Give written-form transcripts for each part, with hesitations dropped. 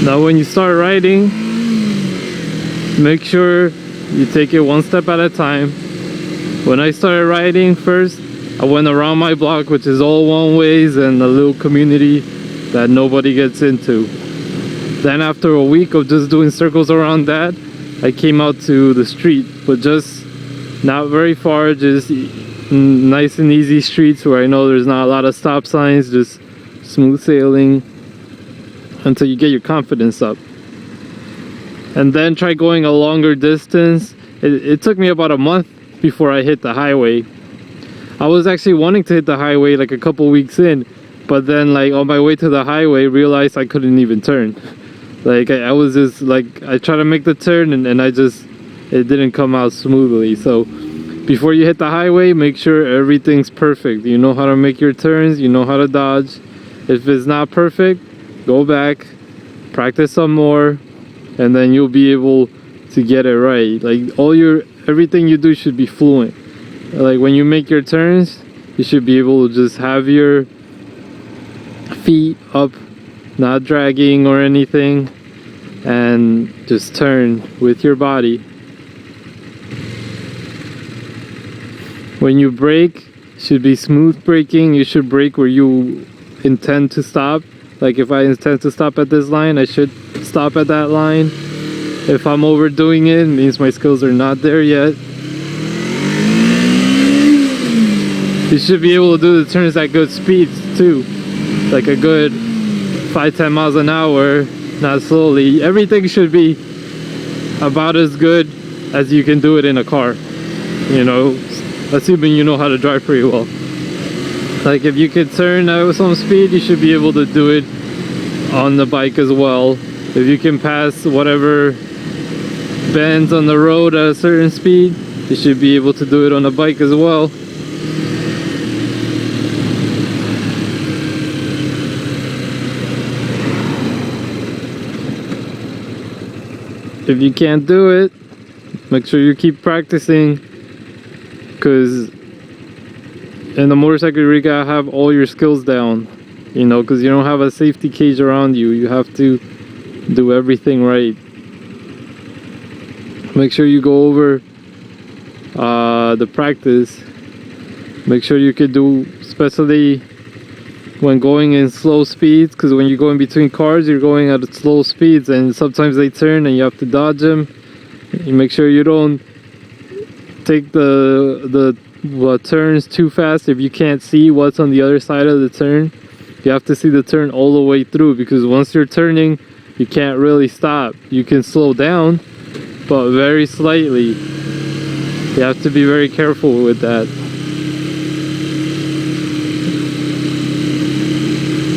Now when you start riding, make sure you take it one step at a time. When I started riding first, I went around my block, which is all one ways and a little community that nobody gets into. Then after a week of just doing circles around that, I came out to the street, but just not very far, just nice and easy streets where I know there's not a lot of stop signs, just smooth sailing until you get your confidence up. And then try going a longer distance. It took me about a month before I hit the highway. I was actually wanting to hit the highway like a couple weeks in, but then like on my way to the highway realized I couldn't even turn. Like I was just like, I tried to make the turn and it didn't come out smoothly. So before you hit the highway, make sure everything's perfect. You know how to make your turns, you know how to dodge. If it's not perfect, go back, practice some more, and then you'll be able to get it right. Like everything you do should be fluent. Like when you make your turns, you should be able to just have your feet up, not dragging or anything, and just turn with your body. When you brake, should be smooth braking. You should brake where you intend to stop. Like if I intend to stop at this line, I should stop at that line. If I'm overdoing it, it means my skills are not there yet. You should be able to do the turns at good speeds too. Like a good 5-10 miles an hour, not slowly. Everything should be about as good as you can do it in a car. You know, assuming you know how to drive pretty well. Like if you could turn at some speed, you should be able to do it on the bike as well. If you can pass whatever bends on the road at a certain speed, you should be able to do it on a bike as well. If you can't do it, make sure you keep practicing, because in the motorcycle you gotta have all your skills down, you know, because you don't have a safety cage around you. You have to do everything right. Make sure you go over the practice. Make sure you can do, especially when going in slow speeds, because when you go in between cars, you're going at slow speeds and sometimes they turn and you have to dodge them. You make sure you don't take the turns too fast. If you can't see what's on the other side of the turn, you have to see the turn all the way through, because once you're turning, you can't really stop. You can slow down, but very slightly. You have to be very careful with that.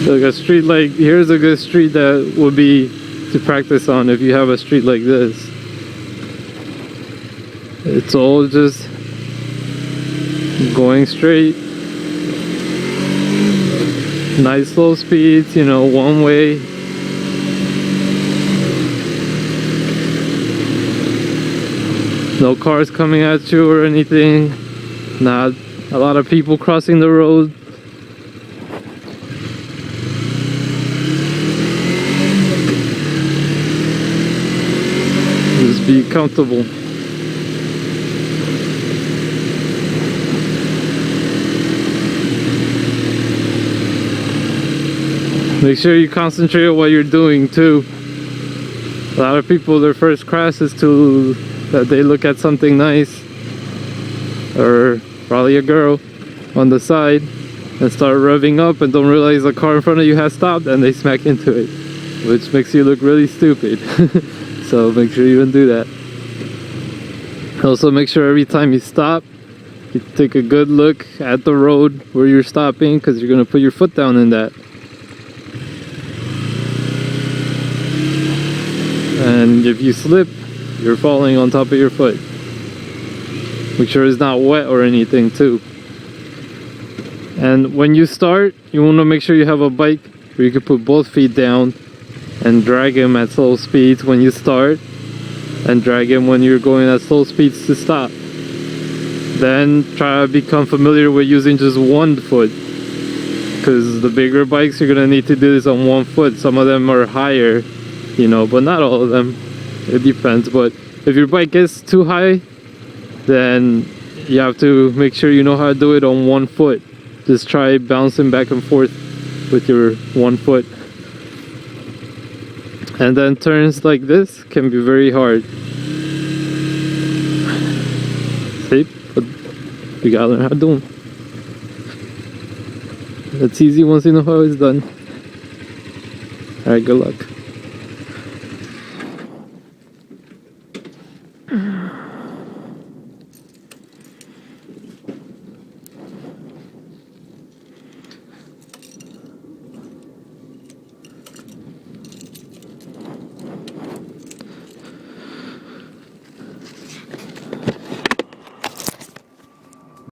Like a street like, here's a good street that would be to practice on if you have a street like this. It's all just going straight. Nice slow speeds, you know, one way. No cars coming at you or anything. Not a lot of people crossing the road. Just be comfortable. Make sure you concentrate on what you're doing too. A lot of people, their first crash is that they look at something nice, or probably a girl on the side, and start revving up and don't realize the car in front of you has stopped and they smack into it, which makes you look really stupid. So make sure you don't do that. Also make sure every time you stop, you take a good look at the road where you're stopping, because you're going to put your foot down in that. And if you slip, you're falling on top of your foot. Make sure it's not wet or anything too. And when you start, you want to make sure you have a bike where you can put both feet down and drag them at slow speeds when you start, and drag them when you're going at slow speeds to stop. Then try to become familiar with using just one foot, because the bigger bikes, you're going to need to do this on one foot. Some of them are higher, you know, but not all of them. It depends. But if your bike gets too high, then you have to make sure you know how to do it on one foot. Just try bouncing back and forth with your one foot. And then turns like this can be very hard. See? But you gotta learn how to do them. It's easy once you know how it's done. Alright, good luck.